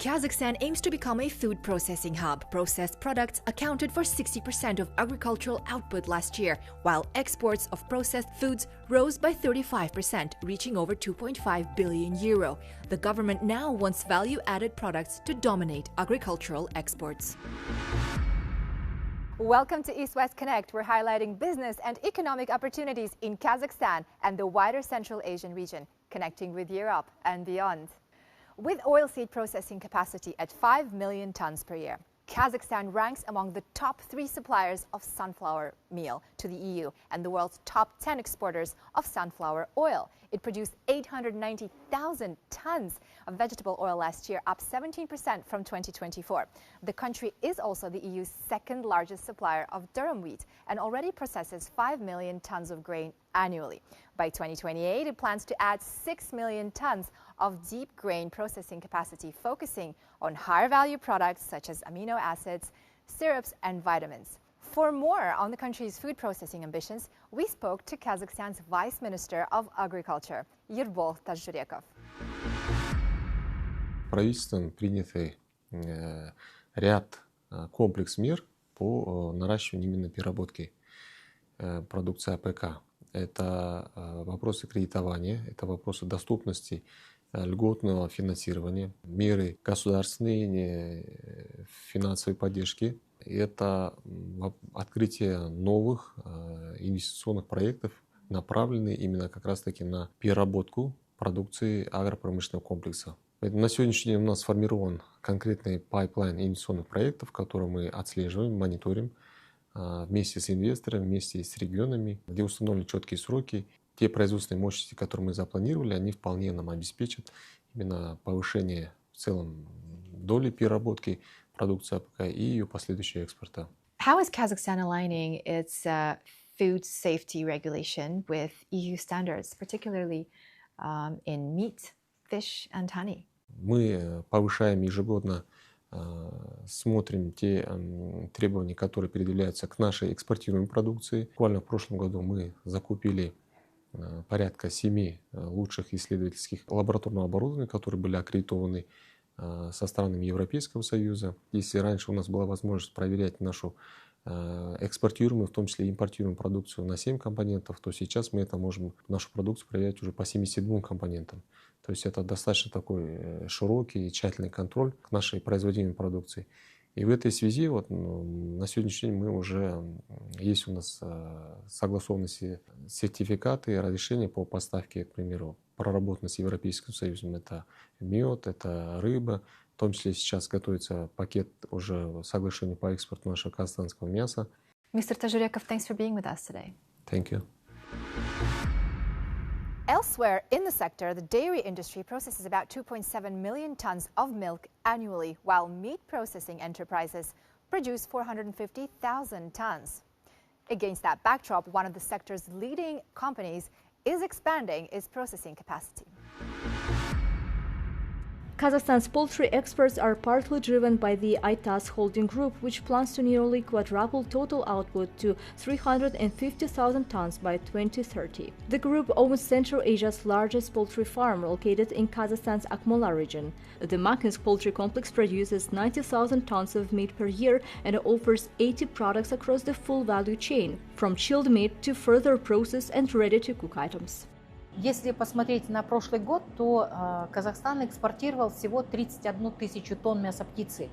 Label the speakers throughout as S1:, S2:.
S1: Kazakhstan aims to become a food processing hub. Processed products accounted for 60% of agricultural output last year, while exports of processed foods rose by 35%, reaching over 2.5 billion euro. The government now wants value-added products to dominate agricultural exports.
S2: Welcome to East-West Connect. We're highlighting business and economic opportunities in Kazakhstan and the wider Central Asian region, connecting with Europe and beyond. With oilseed processing capacity at 5 million tons per year, Kazakhstan ranks among the top 3 suppliers of sunflower meal to the EU and the world's top 10 exporters of sunflower oil. It produced 890,000 tons of vegetable oil last year, up 17% from 2024. The country is also the EU's second largest supplier of durum wheat and already processes 5 million tons of grain annually. By 2028, it plans to add 6 million tons of deep grain processing capacity, focusing on higher value products such as amino acids, syrups and vitamins. For more on the country's food processing ambitions, we spoke to Kazakhstan's Vice Minister of Agriculture, Ербол Тажжуреков.
S3: Правительством принятый ряд комплекс мер по наращиванию именно переработки продукции АПК. Это вопросы кредитования, это вопросы доступности льготного финансирования, меры государственной финансовой поддержки. Это открытие новых инвестиционных проектов, направленные именно как раз-таки на переработку продукции агропромышленного комплекса. Поэтому на сегодняшний день у нас сформирован конкретный пайплайн инвестиционных проектов, которые мы отслеживаем, мониторим вместе с инвесторами, вместе с регионами, где установлены четкие сроки. Те производственные мощности, которые мы запланировали, они вполне нам обеспечат именно повышение в целом доли переработки продукции АПК и ее последующего экспорта.
S2: How is Kazakhstan aligning its food safety regulation with EU standards, particularly in meat, fish and honey?
S3: Мы повышаем ежегодно, смотрим те требования, которые предъявляются к нашей экспортируемой продукции. Буквально в прошлом году мы закупили порядка 7 лучших исследовательских лабораторного оборудования, которые были аккредитованы со странами Европейского Союза. Если раньше у нас была возможность проверять нашу экспортируемую, в том числе импортируемую продукцию на 7 компонентов, то сейчас мы можем нашу продукцию проверять уже по 72 компонентам. То есть это достаточно такой широкий и тщательный контроль к нашей производимой продукции. И в этой связи на сегодняшний день мы уже есть у нас согласованные сертификаты и разрешения по поставке, к примеру, проработанной с Европейским Союзом. Это мед, это рыба. В том числе сейчас готовится пакет уже соглашения по экспорту нашего казахстанского мяса.
S2: Mr. Tazhurekov, thanks for being with us today.
S3: Thank you.
S2: Elsewhere in the sector, the dairy industry processes about 2.7 million tons of milk annually, while meat processing enterprises produce 450,000 tons. Against that backdrop, one of the sector's leading companies is expanding its processing capacity.
S4: Kazakhstan's poultry exports are partly driven by the ITAS holding group, which plans to nearly quadruple total output to 350,000 tons by 2030. The group owns Central Asia's largest poultry farm located in Kazakhstan's Akmola region. The Makinsk poultry complex produces 90,000 tons of meat per year and offers 80 products across the full value chain, from chilled meat to further processed and ready-to-cook items.
S5: Если посмотреть на прошлый год, то Казахстан экспортировал всего 31 тысячу тонн мяса птицы.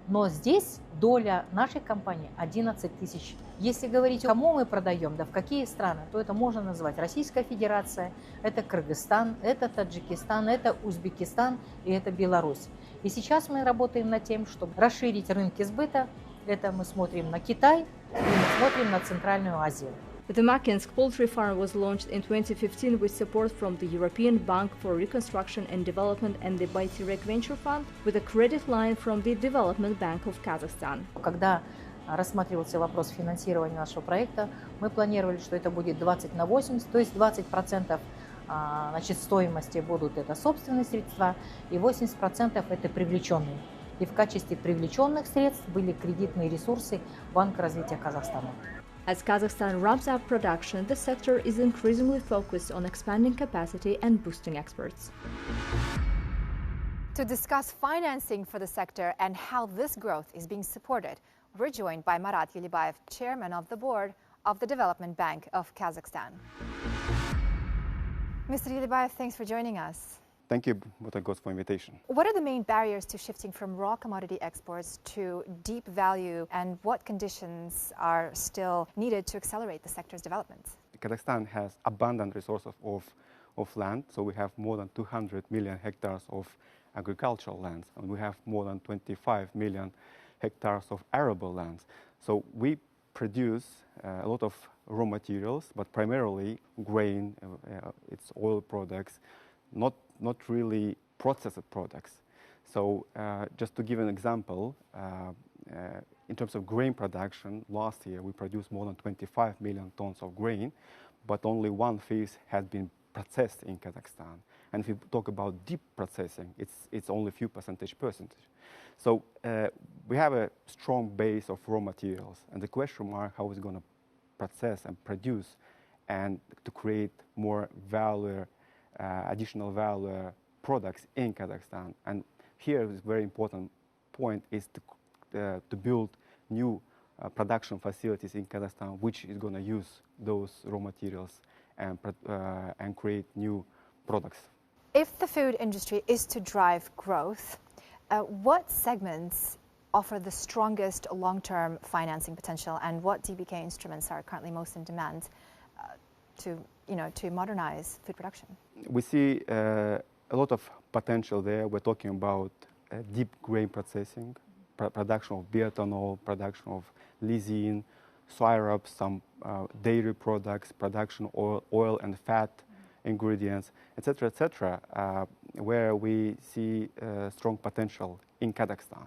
S5: Но здесь доля нашей компании 11 тысяч. Если говорить, кому мы продаем, да в какие страны, то это можно назвать Российская Федерация, это Кыргызстан, это Таджикистан, это Узбекистан и это Беларусь. И сейчас мы работаем над тем, чтобы расширить рынки сбыта. Это мы смотрим на Китай и мы смотрим на Центральную Азию.
S4: The Makinsk poultry farm was launched in 2015 with support from the European Bank for Reconstruction and Development and the Bayterek Venture Fund, with a credit line from the Development Bank of Kazakhstan.
S5: Когда рассматривался вопрос финансирования нашего проекта, мы планировали, что это будет 20 на 80, то есть 20% стоимости будут это собственные средства и 80% это привлеченные. И в качестве привлеченных средств были кредитные ресурсы Банка развития Казахстана.
S4: As Kazakhstan ramps up production, the sector is increasingly focused on expanding capacity and boosting exports.
S2: To discuss financing for the sector and how this growth is being supported, we're joined by Marat Yulibayev, Chairman of the Board of the Development Bank of Kazakhstan. Mr. Yulibayev, thanks for joining us.
S6: Thank you, Butagos, for invitation.
S2: What are the main barriers to shifting from raw commodity exports to deep value, and what conditions are still needed to accelerate the sector's development?
S6: Kazakhstan has abundant resources of land, so we have more than 200 million hectares of agricultural lands, and we have more than 25 million hectares of arable lands. So we produce a lot of raw materials, but primarily grain, it's oil products, not really processed products. So just to give an example, in terms of grain production, last year we produced more than 25 million tons of grain, but only 1/5 has been processed in Kazakhstan. And if you talk about deep processing, it's only a few percentage. So we have a strong base of raw materials, and the question mark how is going to process and produce and to create more value, additional value products in Kazakhstan. And here is a very important point is to build new production facilities in Kazakhstan, which is going to use those raw materials and create new products.
S2: If the food industry is to drive growth, what segments offer the strongest long-term financing potential, and what DBK instruments are currently most in demand to modernize food production?
S6: We see a lot of potential there. We're talking about deep grain processing, production of bioethanol, production of lysine, syrup, some dairy products, production of oil and fat ingredients, etc., where we see strong potential in Kazakhstan.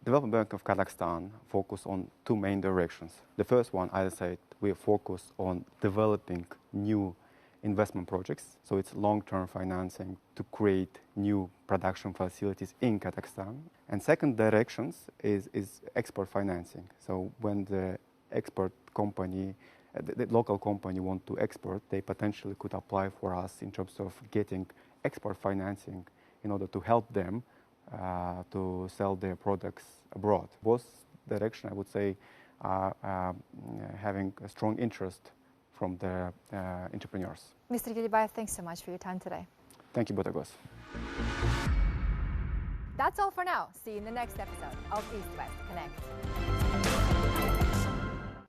S6: Development Bank of Kazakhstan focus on two main directions. The first one, as I said, we focus on developing new investment projects. So it's long-term financing to create new production facilities in Kazakhstan. And second directions is export financing. So when the export company, the local company want to export, they potentially could apply for us in terms of getting export financing in order to help them to sell their products abroad. Both directions, I would say, are having a strong interest from the entrepreneurs.
S2: Mr. Yulibayev, thanks so much for your time today.
S6: Thank you, Butagos.
S2: That's all for now. See you in the next episode of East West Connect.